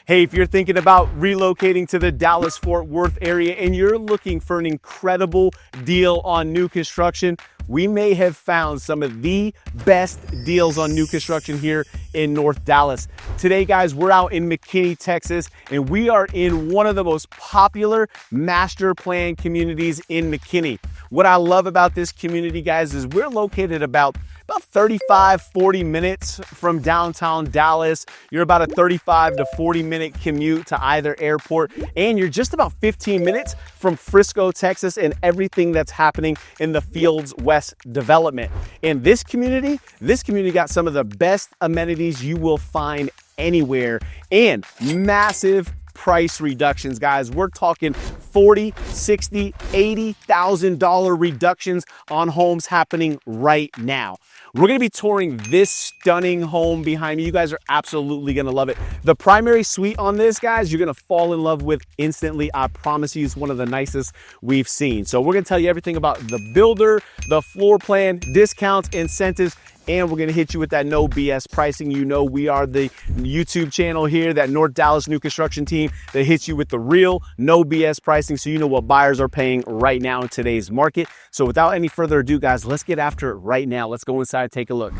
Hey, if you're thinking about relocating to the Dallas-Fort Worth area and you're looking for an incredible deal on new construction, we may have found some of the best deals on new construction here in North Dallas. Today, guys, we're out in McKinney, Texas, and we are in one of the most popular master plan communities in McKinney. What I love about this community, guys, is we're located about 35-40 minutes from downtown Dallas. You're about a 35 to 40 minute commute to either airport, and you're just about 15 minutes from Frisco, Texas, and everything that's happening in the Fields West development. And this community got some of the best amenities you will find anywhere, and massive price reductions, guys. We're talking $40,000, $60,000, $80,000 reductions on homes happening right now. We're going to be touring this stunning home behind me. You guys are absolutely going to love it. The primary suite on this, guys, you're going to fall in love with instantly. I promise you, it's one of the nicest we've seen. So we're going to tell you everything about the builder, the floor plan, discounts, incentives, and we're gonna hit you with that no BS pricing. You know, we are the YouTube channel here, that North Dallas new construction team that hits you with the real no BS pricing, so you know what buyers are paying right now in today's market. So without any further ado, guys, let's get after it right now. Let's go inside, take a look.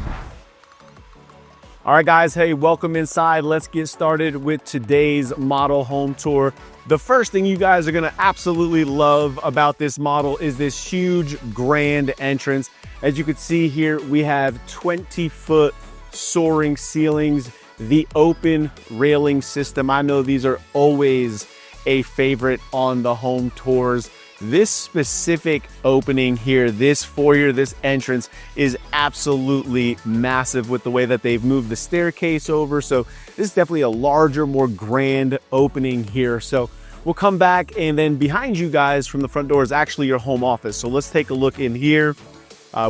All right, guys, hey, welcome inside. Let's get started with today's model home tour. The first thing you guys are gonna absolutely love about this model is this huge grand entrance. As you can see here, we have 20-foot soaring ceilings, the open railing system. I know these are always a favorite on the home tours. This specific opening here, this foyer, this entrance is absolutely massive with the way that they've moved the staircase over. So this is definitely a larger, more grand opening here. So we'll come back, and then behind you guys from the front door is actually your home office. So let's take a look in here.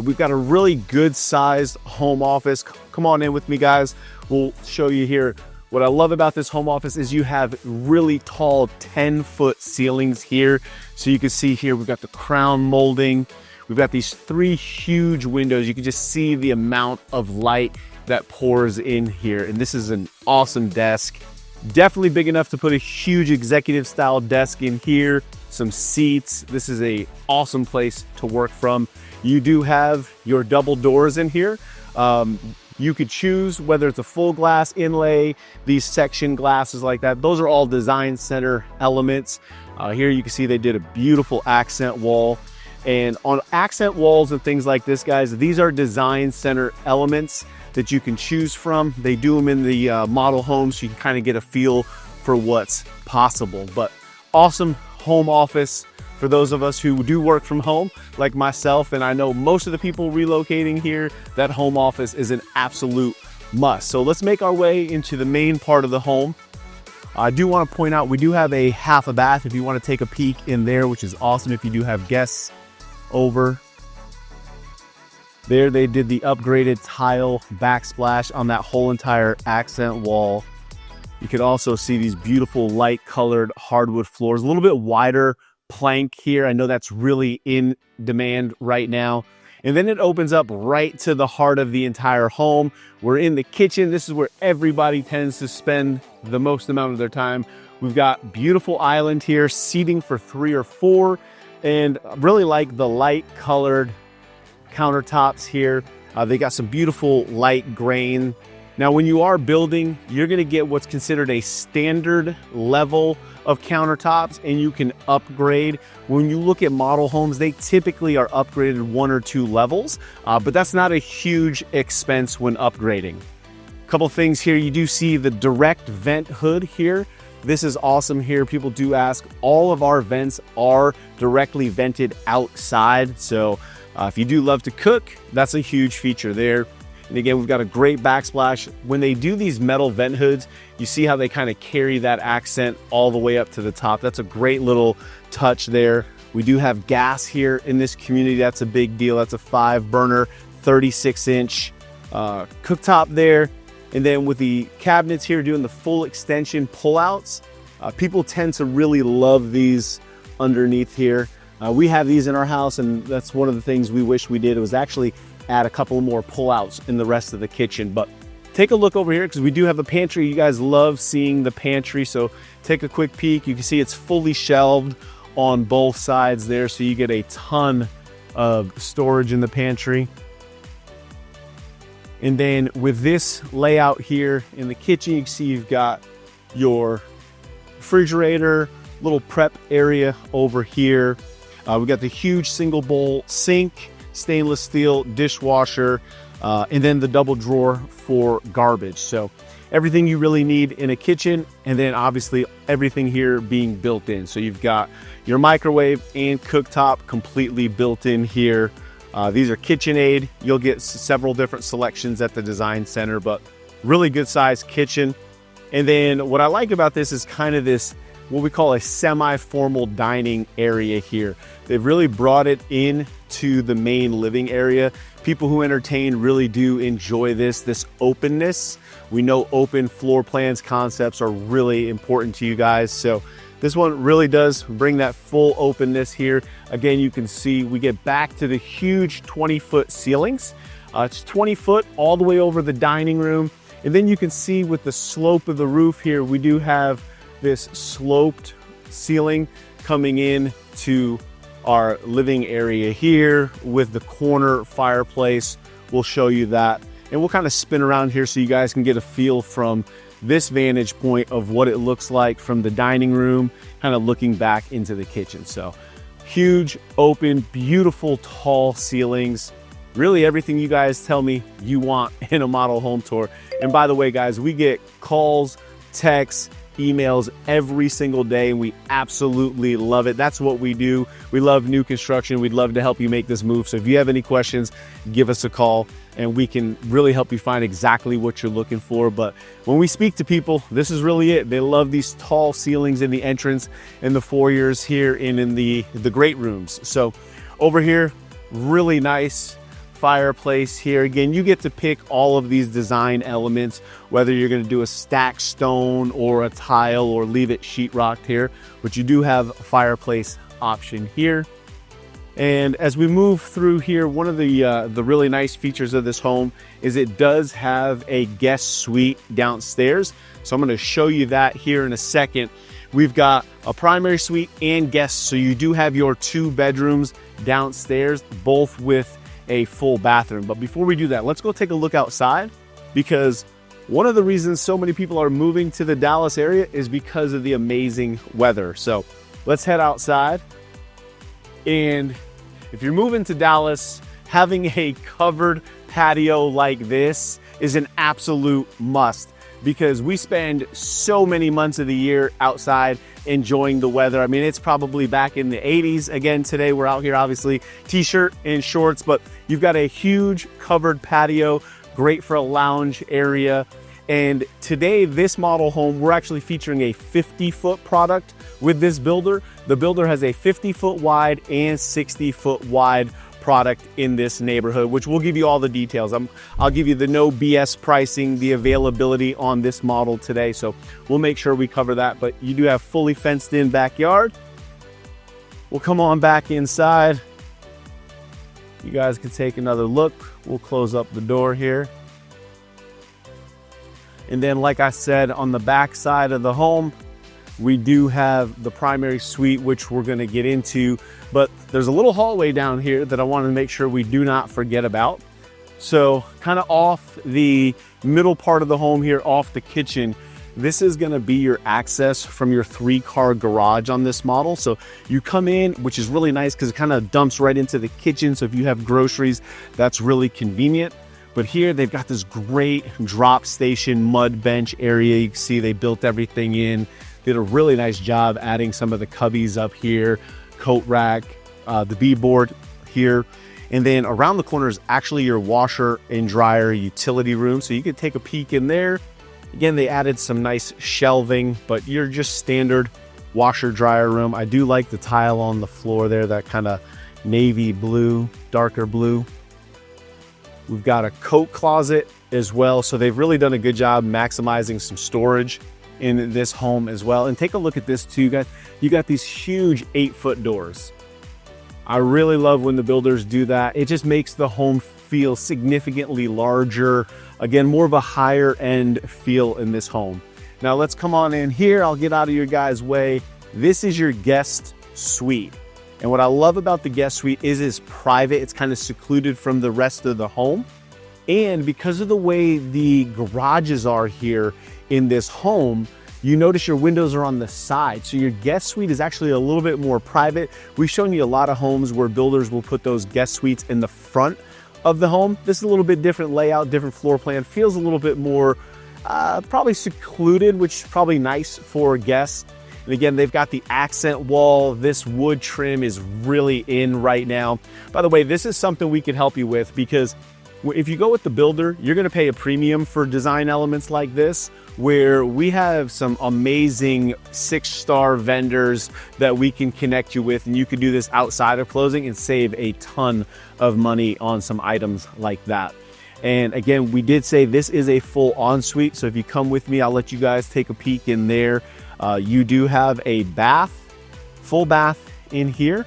We've got a really good sized home office. Come on in with me, guys. We'll show you here. What I love about this home office is you have really tall 10-foot ceilings here. So you can see here, we've got the crown molding. We've got these 3 huge windows. You can just see the amount of light that pours in here. And this is an awesome desk. Definitely big enough to put a huge executive style desk in here. Some seats. This is a awesome place to work from. You do have your double doors in here. You could choose whether it's a full glass inlay, these section glasses like that. Those are all design center elements. Here you can see they did a beautiful accent wall. And on accent walls and things like this, guys, these are design center elements that you can choose from. They do them in the model homes, so you can kind of get a feel for what's possible. But awesome home office for those of us who do work from home, like myself, and I know most of the people relocating here, that home office is an absolute must. So let's make our way into the main part of the home. I do want to point out we do have a half a bath if you want to take a peek in there, which is awesome if you do have guests over. There they did the upgraded tile backsplash on that whole entire accent wall. You could also see these beautiful light colored hardwood floors, a little bit wider plank here. I know that's really in demand right now. And then it opens up right to the heart of the entire home. We're in the kitchen. This is where everybody tends to spend the most amount of their time. We've got beautiful island here, seating for 3 or 4, and really like the light colored countertops here. They got some beautiful light grain. Now, when you are building, you're gonna get what's considered a standard level of countertops, and you can upgrade. When you look at model homes, they typically are upgraded 1 or 2 levels, but that's not a huge expense when upgrading. A couple things here, you do see the direct vent hood here. This is awesome here. People do ask, all of our vents are directly vented outside. So if you do love to cook, that's a huge feature there. And again, we've got a great backsplash. When they do these metal vent hoods, you see how they kind of carry that accent all the way up to the top. That's a great little touch there. We do have gas here in this community. That's a big deal. That's a 5-burner, 36-inch cooktop there. And then with the cabinets here doing the full extension pullouts, people tend to really love these underneath here. We have these in our house, and that's one of the things we wish we did. It was actually add a couple more pullouts in the rest of the kitchen, but take a look over here because we do have a pantry. You guys love seeing the pantry, so take a quick peek. You can see it's fully shelved on both sides there, so you get a ton of storage in the pantry. And then with this layout here in the kitchen, you can see you've got your refrigerator, little prep area over here. We got the huge single bowl sink, stainless steel dishwasher, and then the double drawer for garbage. So everything you really need in a kitchen, and then obviously everything here being built in. So you've got your microwave and cooktop completely built in here. These are KitchenAid. You'll get several different selections at the design center, but really good size kitchen. And then what I like about this is kind of this, what we call a semi-formal dining area here. They've really brought it into the main living area. People who entertain really do enjoy this openness. We know open floor plans concepts are really important to you guys. So this one really does bring that full openness here. Again, you can see we get back to the huge 20-foot ceilings. It's 20 foot all the way over the dining room. And then you can see with the slope of the roof here, we do have this sloped ceiling coming in to our living area here with the corner fireplace. We'll show you that, and we'll kind of spin around here so you guys can get a feel from this vantage point of what it looks like from the dining room, kind of looking back into the kitchen. So huge, open, beautiful, tall ceilings. Really everything you guys tell me you want in a model home tour. And by the way, guys, we get calls, texts, emails every single day, and we absolutely love it. That's what we do. We love new construction. We'd love to help you make this move. So if you have any questions, give us a call and we can really help you find exactly what you're looking for. But when we speak to people, this is really it. They love these tall ceilings in the entrance and the foyers here and in the great rooms. So over here, really nice fireplace here. Again, you get to pick all of these design elements, whether you're going to do a stacked stone or a tile or leave it sheetrocked here, but you do have a fireplace option here. And as we move through here, one of the really nice features of this home is it does have a guest suite downstairs. So I'm going to show you that here in a second. We've got a primary suite and guests, so you do have your 2 bedrooms downstairs, both with a full bathroom. But before we do that, let's go take a look outside, because one of the reasons so many people are moving to the Dallas area is because of the amazing weather. So let's head outside. And if you're moving to Dallas, having a covered patio like this is an absolute must, because we spend so many months of the year outside enjoying the weather. I mean, it's probably back in the 80s again today. We're out here, obviously, t-shirt and shorts, but you've got a huge covered patio, great for a lounge area. And today, this model home, we're actually featuring a 50-foot product with this builder. The builder has a 50-foot wide and 60-foot wide product in this neighborhood, which we'll give you all the details. I'll give you the no BS pricing, the availability on this model today. So we'll make sure we cover that, but you do have fully fenced in backyard. We'll come on back inside. You guys can take another look. We'll close up the door here. And then, like I said, on the back side of the home, we do have the primary suite, which we're going to get into, but there's a little hallway down here that I want to make sure we do not forget about. So kind of off the middle part of the home here, off the kitchen, this is going to be your access from your 3-car garage on this model. So you come in, which is really nice because it kind of dumps right into the kitchen. So if you have groceries, that's really convenient. But here they've got this great drop station mud bench area. You can see they built everything in. Did a really nice job adding some of the cubbies up here, coat rack, the B-board here. And then around the corner is actually your washer and dryer utility room. So you could take a peek in there. Again, they added some nice shelving, but you're just standard washer dryer room. I do like the tile on the floor there, that kind of navy blue, darker blue. We've got a coat closet as well. So they've really done a good job maximizing some storage in this home as well. And take a look at this too, guys. You got these huge 8-foot doors. I really love when the builders do that. It just makes the home feel significantly larger. Again, more of a higher end feel in this home. Now let's come on in here. I'll get out of your guys' way. This is your guest suite. And what I love about the guest suite is it's private. It's kind of secluded from the rest of the home. And because of the way the garages are here in this home, you notice your windows are on the side. So your guest suite is actually a little bit more private. We've shown you a lot of homes where builders will put those guest suites in the front of the home. This is a little bit different layout, different floor plan, feels a little bit more probably secluded, which is probably nice for guests. And again, they've got the accent wall. This wood trim is really in right now. By the way, this is something we could help you with, because if you go with the builder, you're going to pay a premium for design elements like this, where we have some amazing 6-star vendors that we can connect you with, and you can do this outside of closing and save a ton of money on some items like that. And again, we did say this is a full ensuite, so if you come with me, I'll let you guys take a peek in there. You do have a bath, full bath in here,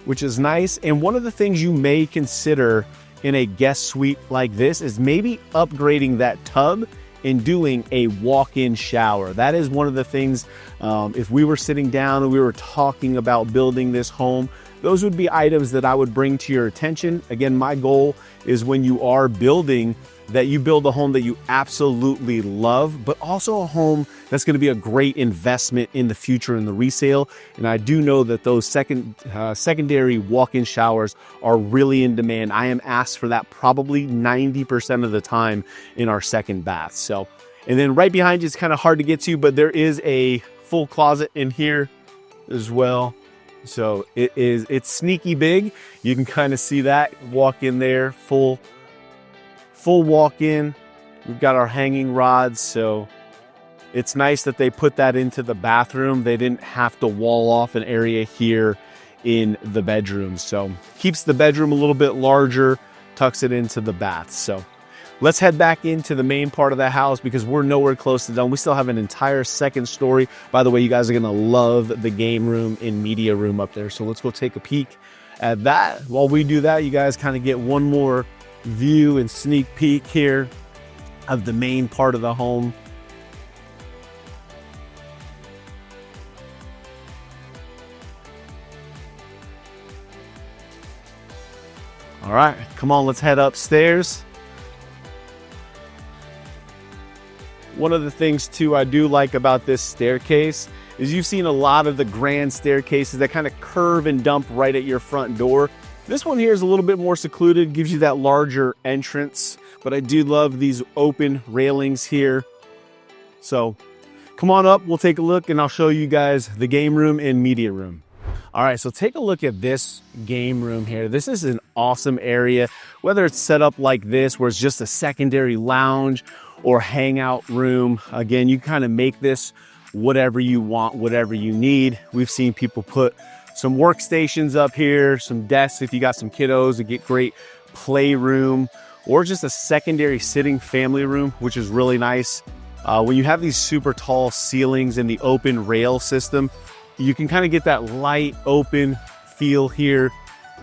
which is nice. And one of the things you may consider in a guest suite like this is maybe upgrading that tub and doing a walk-in shower. That is one of the things, if we were sitting down and we were talking about building this home, those would be items that I would bring to your attention. Again, my goal is when you are building, that you build a home that you absolutely love, but also a home that's going to be a great investment in the future in the resale. And I do know that those secondary walk-in showers are really in demand. I am asked for that probably 90% of the time in our second bath. So, and then right behind you, it's kind of hard to get to, but there is a full closet in here as well. So it's sneaky big. You can kind of see that. Walk in there, full walk in. We've got our hanging rods, so it's nice that they put that into the bathroom. They didn't have to wall off an area here in the bedroom. So keeps the bedroom a little bit larger, tucks it into the bath. So let's head back into the main part of the house, because we're nowhere close to done. We still have an entire second story. By the way, you guys are gonna love the game room and media room up there. So let's go take a peek at that. While we do that, you guys kind of get one more view and sneak peek here of the main part of the home. All right, come on, let's head upstairs. One of the things too I do like about this staircase is you've seen a lot of the grand staircases that kind of curve and dump right at your front door. This one here is a little bit more secluded, gives you that larger entrance, but I do love these open railings here. So come on up, we'll take a look, and I'll show you guys the game room and media room. All right, so take a look at this game room here. This is an awesome area, whether it's set up like this, where it's just a secondary lounge or hangout room. Again, you kind of make this whatever you want, whatever you need. We've seen people put some workstations up here, some desks if you got some kiddos to get great playroom, or just a secondary sitting family room, which is really nice. When you have these super tall ceilings and the open rail system, you can kind of get that light open feel here.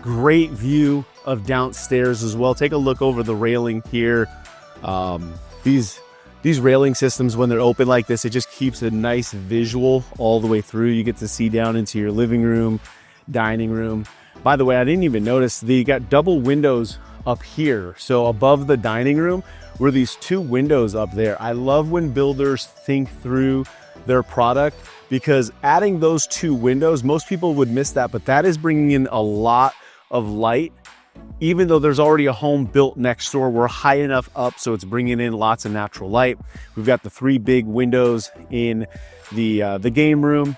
Great view of downstairs as well. Take a look over the railing here. These railing systems, when they're open like this, it just keeps a nice visual all the way through. You get to see down into your living room, dining room. By the way, I didn't even notice you got double windows up here. So above the dining room were these two windows up there. I love when builders think through their product, because adding those two windows, most people would miss that, but that is bringing in a lot of light. Even though there's already a home built next door, we're high enough up so it's bringing in lots of natural light. We've got the 3 big windows in the game room.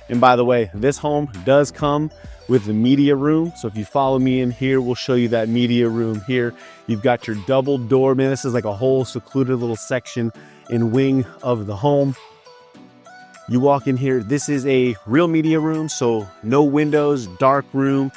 And by the way, this home does come with the media room. So if you follow me in here, we'll show you that media room here. You've got your double door. Man, this is like a whole secluded little section and wing of the home. You walk in here, this is a real media room, so no windows, dark room.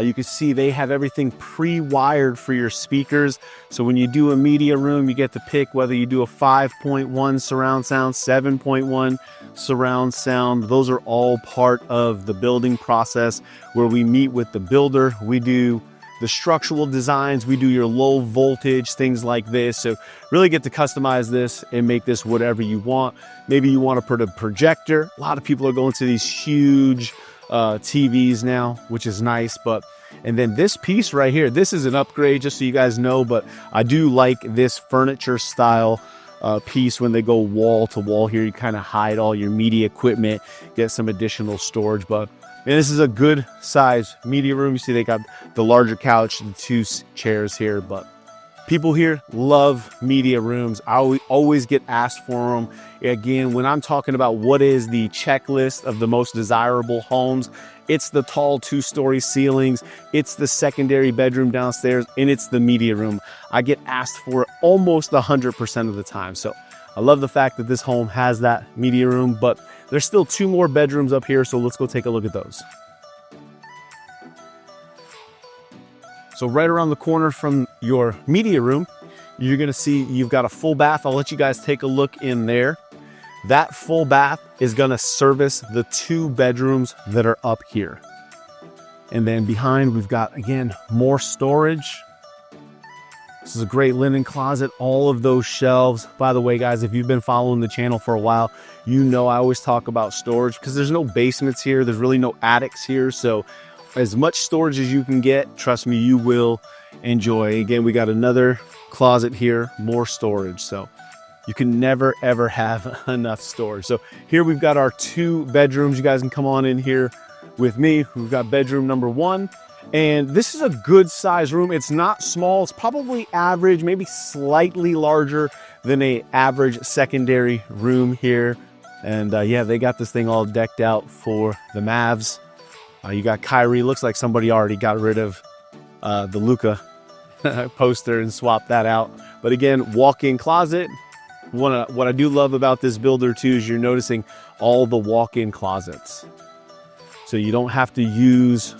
You can see they have everything pre-wired for your speakers. So when you do a media room, you get to pick whether you do a 5.1 surround sound, 7.1 surround sound. Those are all part of the building process where we meet with the builder. We do the structural designs. We do your low voltage, things like this. So really get to customize this and make this whatever you want. Maybe you want to put a projector. A lot of people are going to these huge TVs now, which is nice. And then this piece right here, this is an upgrade, just so you guys know, but I do like this furniture style piece. When they go wall to wall here, you kind of hide all your media equipment, get some additional storage. But man, this is a good size media room. You see they got the larger couch, the two chairs here, but people here love media rooms. I always get asked for them. Again, when I'm talking about what is the checklist of the most desirable homes, it's the tall 2-story ceilings, it's the secondary bedroom downstairs, and it's the media room. I get asked for it almost 100% of the time. So I love the fact that this home has that media room, but there's still 2 more bedrooms up here. So let's go take a look at those. So right around the corner from your media room, you're gonna see you've got a full bath. I'll let you guys take a look in there. That full bath is gonna service the 2 bedrooms that are up here. And then behind, we've got, again, more storage. This is a great linen closet, all of those shelves. By the way, guys, if you've been following the channel for a while, you know I always talk about storage because there's no basements here. There's really no attics here. So as much storage as you can get, trust me, you will enjoy. Again, we got another closet here, more storage. So you can never, ever have enough storage. So here we've got our 2 bedrooms. You guys can come on in here with me. We've got bedroom number 1. And this is a good size room. It's not small. It's probably average, maybe slightly larger than an average secondary room here. And yeah, they got this thing all decked out for the Mavs. You got Kyrie. Looks like somebody already got rid of the Luka poster and swapped that out. But again, walk-in closet. What I do love about this builder too is you're noticing all the walk-in closets. So you don't have to use,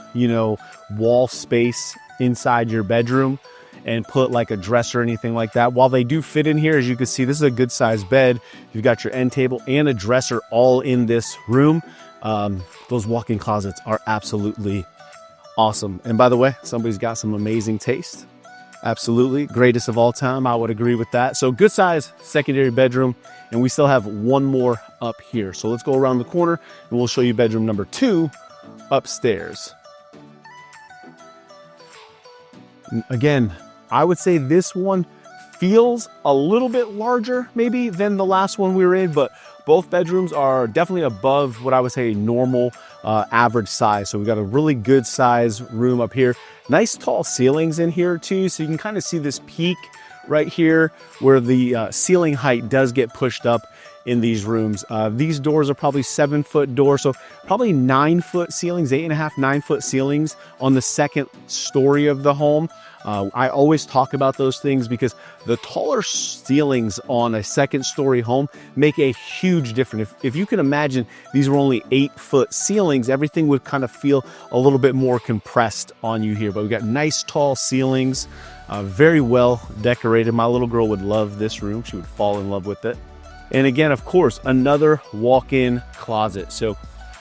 wall space inside your bedroom and put like a dresser or anything like that. While they do fit in here, as you can see, this is a good sized bed. You've got your end table and a dresser all in this room. Those walk-in closets are absolutely awesome. And by the way, somebody's got some amazing taste. Absolutely. Greatest of all time. I would agree with that. So good size secondary bedroom. And we still have 1 more up here. So let's go around the corner and we'll show you bedroom number 2 upstairs. Again, I would say this one feels a little bit larger maybe than the last one we were in, but both bedrooms are definitely above what I would say normal average size. So we've got a really good size room up here. Nice tall ceilings in here too. So you can kind of see this peak right here where the ceiling height does get pushed up in these rooms. These doors are probably 7-foot doors. So probably 9-foot ceilings, 8.5, 9-foot ceilings on the second story of the home. I always talk about those things because the taller ceilings on a second story home make a huge difference. If you can imagine these were only 8-foot ceilings, everything would kind of feel a little bit more compressed on you here. But we've got nice tall ceilings, very well decorated. My little girl would love this room. She would fall in love with it. And again, of course, another walk-in closet. So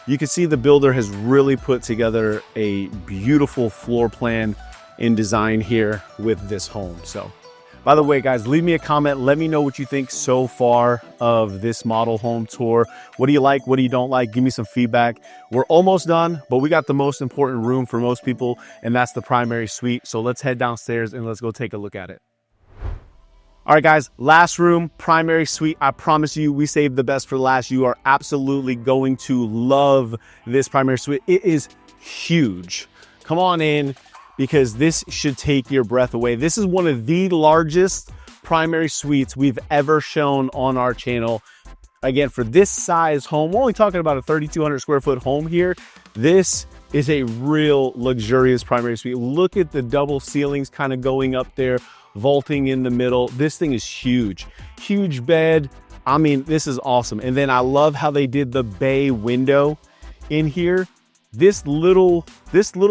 you can see the builder has really put together a beautiful floor plan in design here with this home. So by the way, guys, leave me a comment. Let me know what you think so far of this model home tour. What do you like? What do you don't like? Give me some feedback. We're almost done, but we got the most important room for most people, and that's the primary suite. So let's head downstairs and let's go take a look at it. All right, guys, last room, primary suite. I promise you, we saved the best for last. You are absolutely going to love this primary suite. It is huge. Come on in, because this should take your breath away. This is one of the largest primary suites we've ever shown on our channel. Again, for this size home, we're only talking about a 3,200 square foot home here. This is a real luxurious primary suite. Look at the double ceilings kind of going up there, vaulting in the middle. This thing is huge. Huge bed. I mean, this is awesome. And then I love how they did the bay window in here. This little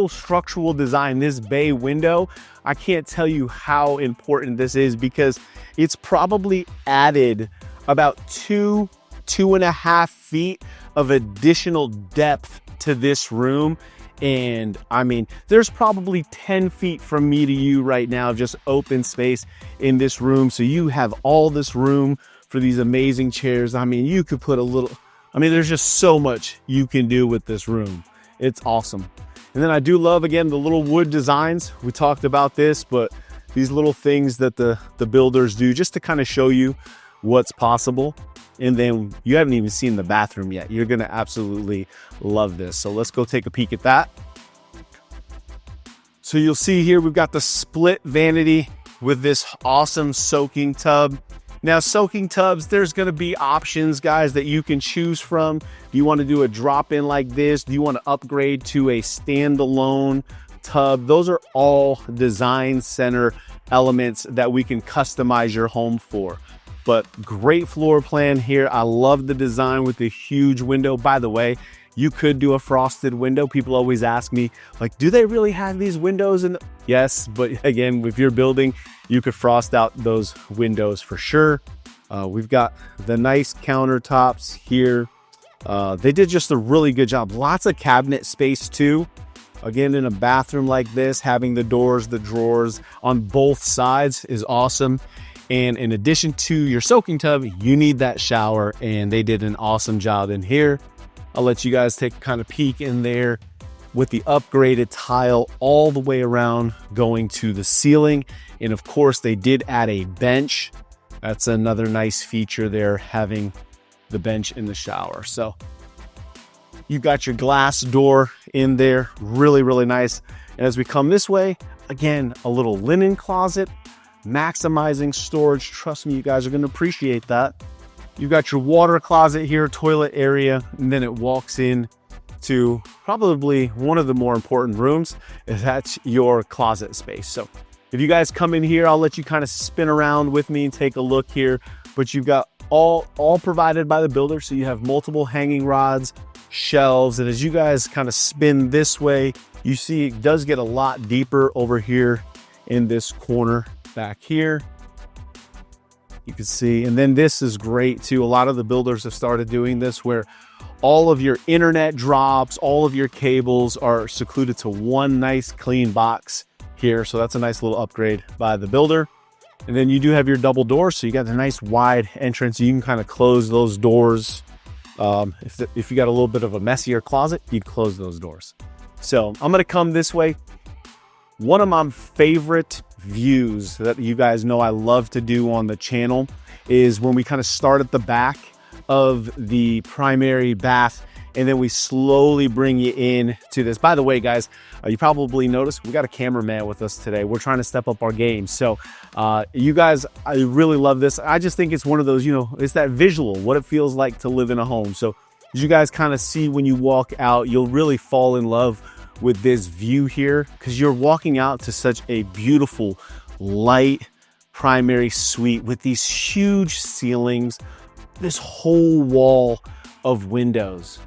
structural design, this bay window, I can't tell you how important this is because it's probably added about 2.5 feet of additional depth to this room. And I mean, there's probably 10 feet from me to you right now, just open space in this room. So you have all this room for these amazing chairs. I mean, you could put a little, I mean, there's just so much you can do with this room. It's awesome. And then I do love, again, the little wood designs. We talked about this, but these little things that the builders do just to kind of show you what's possible. And then you haven't even seen the bathroom yet. You're gonna absolutely love this. So let's go take a peek at that. So you'll see here, we've got the split vanity with this awesome soaking tub. Now, soaking tubs, there's gonna be options, guys, that you can choose from. Do you wanna do a drop-in like this? Do you wanna upgrade to a standalone tub? Those are all design center elements that we can customize your home for. But great floor plan here. I love the design with the huge window. By the way, you could do a frosted window. People always ask me, like, do they really have these windows? And yes, but again, if you're building, you could frost out those windows for sure. We've got the nice countertops here. They did just a really good job. Lots of cabinet space too. Again, in a bathroom like this, having the doors, the drawers on both sides is awesome. And in addition to your soaking tub, you need that shower, and they did an awesome job in here. I'll let you guys take a kind of peek in there with the upgraded tile all the way around going to the ceiling. And of course, they did add a bench. That's another nice feature there, having the bench in the shower. So you got your glass door in there, really, really nice. And as we come this way, again, a little linen closet, maximizing storage. Trust me, you guys are going to appreciate that. You've got your water closet here, toilet area, and then it walks in to probably one of the more important rooms. That's your closet space. So if you guys come in here, I'll let you kind of spin around with me and take a look here. But you've got all provided by the builder. So you have multiple hanging rods, shelves, and as you guys kind of spin this way, you see it does get a lot deeper over here in this corner back here. You can see, and then this is great too. A lot of the builders have started doing this where all of your internet drops, all of your cables are secluded to one nice clean box here. So that's a nice little upgrade by the builder. And then you do have your double doors. So you got the nice wide entrance. You can kind of close those doors. If you got a little bit of a messier closet, you'd close those doors. So I'm going to come this way. One of my favorite views that you guys know I love to do on the channel is when we kind of start at the back of the primary bath and then we slowly bring you in to this. By the way, guys, you probably noticed we got a cameraman with us today. We're trying to step up our game. So you guys, I really love this. I just think it's one of those, you know, it's that visual, what it feels like to live in a home. So as you guys kind of see when you walk out, you'll really fall in love with this view here because you're walking out to such a beautiful light primary suite with these huge ceilings, this whole wall of windows.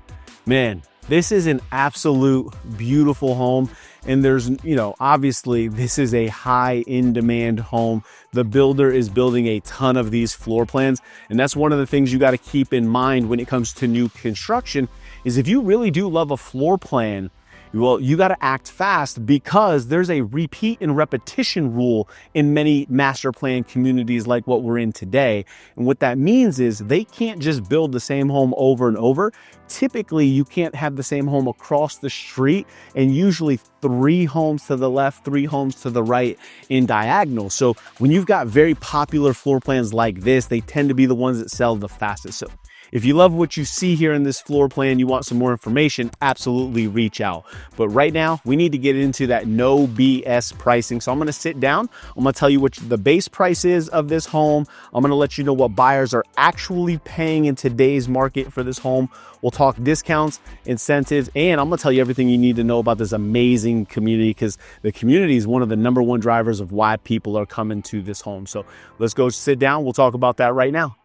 Man, this is an absolute beautiful home. And there's, you know, obviously this is a high in demand home. The builder is building a ton of these floor plans. And that's one of the things you got to keep in mind when it comes to new construction is if you really do love a floor plan, well, you got to act fast because there's a repeat and repetition rule in many master plan communities like what we're in today. And what that means is they can't just build the same home over and over. Typically, you can't have the same home across the street and usually 3 homes to the left, 3 homes to the right in diagonal. So when you've got very popular floor plans like this, they tend to be the ones that sell the fastest. So if you love what you see here in this floor plan, you want some more information, absolutely reach out. But right now, we need to get into that no BS pricing. So I'm going to sit down. I'm going to tell you what the base price is of this home. I'm going to let you know what buyers are actually paying in today's market for this home. We'll talk discounts, incentives, and I'm going to tell you everything you need to know about this amazing community because the community is one of the #1 drivers of why people are coming to this home. So let's go sit down. We'll talk about that right now.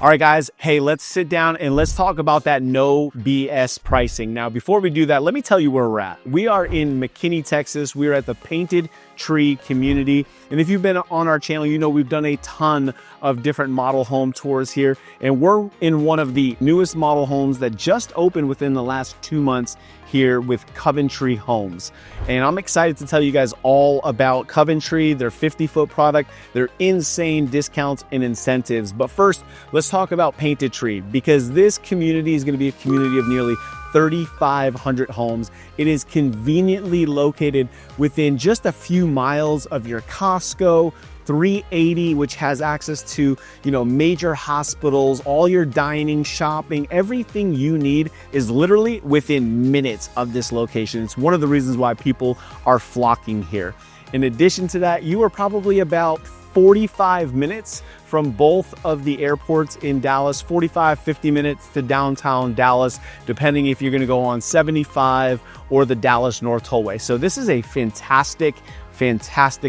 All right, guys. Hey, let's sit down and let's talk about that no BS pricing. Now, before we do that, let me tell you where we're at. We are in McKinney, Texas. We're at the Painted Tree community. And if you've been on our channel, you know we've done a ton of different model home tours here. And we're in one of the newest model homes that just opened within the last 2 months here with Coventry Homes. And I'm excited to tell you guys all about Coventry, their 50-foot product, their insane discounts and incentives. But first, let's talk about Painted Tree, because this community is going to be a community of nearly 3,500 homes. It is conveniently located within just a few miles of your Costco, 380, which has access to, major hospitals, all your dining, shopping, everything you need is literally within minutes of this location. It's one of the reasons why people are flocking here. In addition to that, you are probably about 45 minutes from both of the airports in Dallas, 50 minutes to downtown Dallas, depending if you're going to go on 75 or the Dallas North Tollway. So this is a fantastic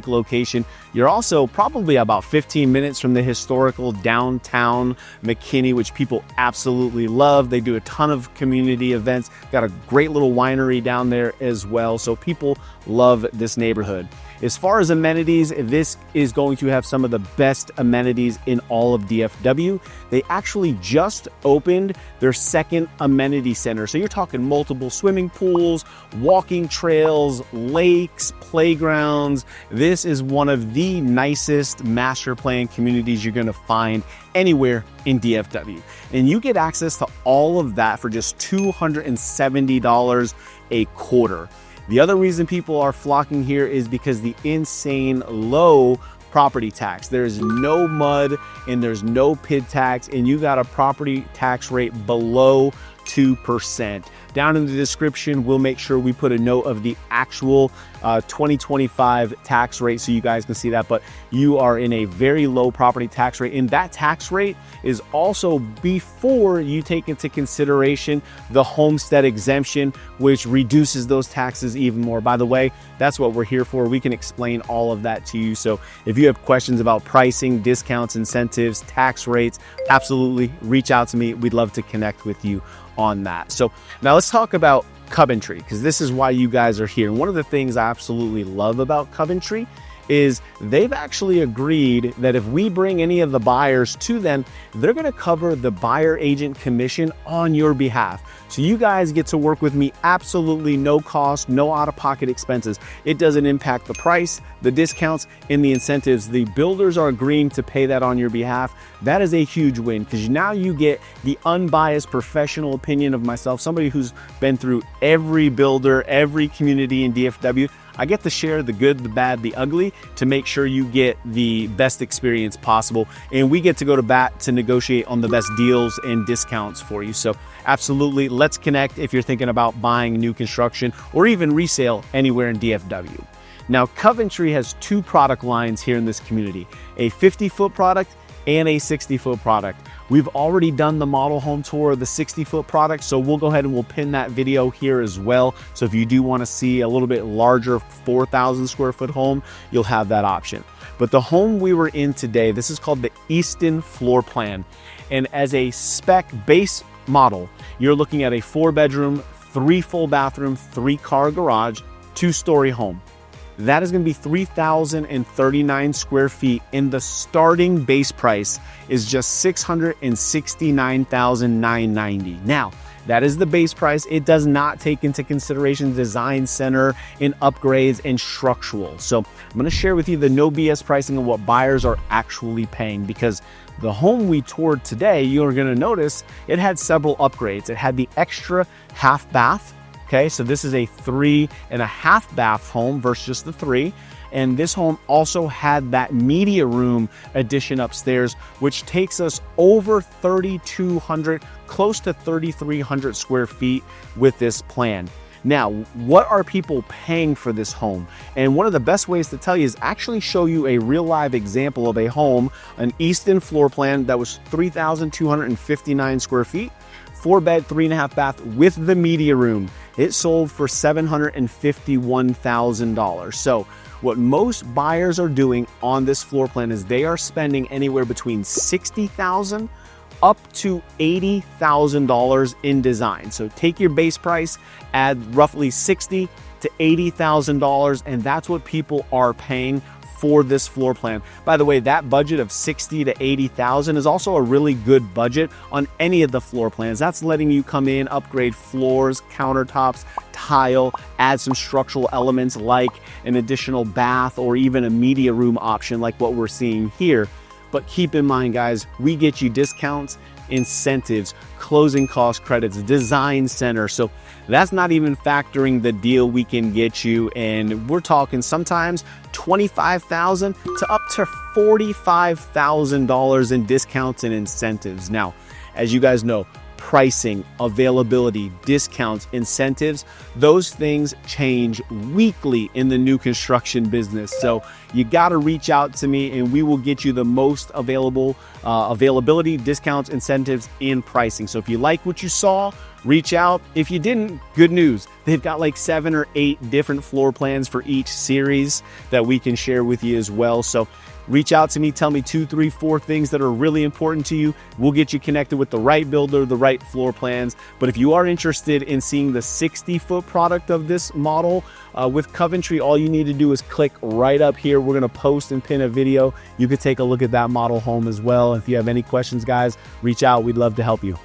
location. You're also probably about 15 minutes from the historical downtown McKinney, which people absolutely love. They do a ton of community events. Got a great little winery down there as well. So people love this neighborhood. As far as amenities, this is going to have some of the best amenities in all of DFW. They actually just opened their second amenity center. So you're talking multiple swimming pools, walking trails, lakes, playgrounds. This is one of the nicest master plan communities you're gonna find anywhere in DFW. And you get access to all of that for just $270 a quarter. The other reason people are flocking here is because the insane low property tax. There's no mud and there's no PID tax, and you got a property tax rate below 2%. Down in the description, we'll make sure we put a note of the actual 2025 tax rate so you guys can see that, but you are in a very low property tax rate, and that tax rate is also before you take into consideration the homestead exemption, which reduces those taxes even more. By the way, that's what we're here for. We can explain all of that to you. So if you have questions about pricing, discounts, incentives, tax rates, absolutely reach out to me. We'd love to connect with you on that. So now let's talk about Coventry, because this is why you guys are here. And one of the things I absolutely love about Coventry is they've actually agreed that if we bring any of the buyers to them, they're going to cover the buyer agent commission on your behalf. So you guys get to work with me absolutely no cost, no out-of-pocket expenses. It doesn't impact the price, the discounts, and the incentives. The builders are agreeing to pay that on your behalf. That is a huge win, because now you get the unbiased professional opinion of myself, somebody who's been through every builder, every community in DFW. I get to share the good, the bad, the ugly to make sure you get the best experience possible. And we get to go to bat to negotiate on the best deals and discounts for you. So absolutely, let's connect if you're thinking about buying new construction or even resale anywhere in DFW. Now, Coventry has two product lines here in this community, a 50-foot product and a 60-foot product. We've already done the model home tour of the 60-foot product, so we'll go ahead and we'll pin that video here as well. So if you do want to see a little bit larger 4,000 square foot home, you'll have that option. But the home we were in today, this is called the Easton floor plan. And as a spec base model, you're looking at a 4-bedroom, 3 full bathroom, 3-car garage, 2-story home. That is going to be 3,039 square feet, and the starting base price is just $669,990. Now, that is the base price. It does not take into consideration design center and upgrades and structural. So I'm going to share with you the no BS pricing of what buyers are actually paying, because the home we toured today, you're going to notice it had several upgrades. It had the extra half bath. Okay, so this is a 3.5 bath home versus just the 3. And this home also had that media room addition upstairs, which takes us over 3,200, close to 3,300 square feet with this plan. Now, what are people paying for this home? And one of the best ways to tell you is actually show you a real live example of a home, an Easton floor plan that was 3,259 square feet, 4-bed, 3.5 bath with the media room. It sold for $751,000. So what most buyers are doing on this floor plan is they are spending anywhere between $60,000 up to $80,000 in design. So take your base price, add roughly 60, to $80,000, and that's what people are paying for this floor plan. By the way, that budget of $60,000 to $80,000 is also a really good budget on any of the floor plans. That's letting you come in, upgrade floors, countertops, tile, add some structural elements like an additional bath or even a media room option like what we're seeing here. But keep in mind, guys, we get you discounts, incentives, closing cost credits, design center. So that's not even factoring the deal we can get you. And we're talking sometimes $25,000 to up to $45,000 in discounts and incentives. Now, as you guys know, pricing, availability, discounts, incentives, those things change weekly in the new construction business. So you got to reach out to me and we will get you the most availability, discounts, incentives, and pricing. So if you like what you saw, reach out. If you didn't, good news. They've got like 7 or 8 different floor plans for each series that we can share with you as well. So reach out to me, tell me 2, 3, 4 things that are really important to you. We'll get you connected with the right builder, the right floor plans. But if you are interested in seeing the 60-foot product of this model with Coventry, all you need to do is click right up here. We're going to post and pin a video. You could take a look at that model home as well. If you have any questions, guys, reach out. We'd love to help you.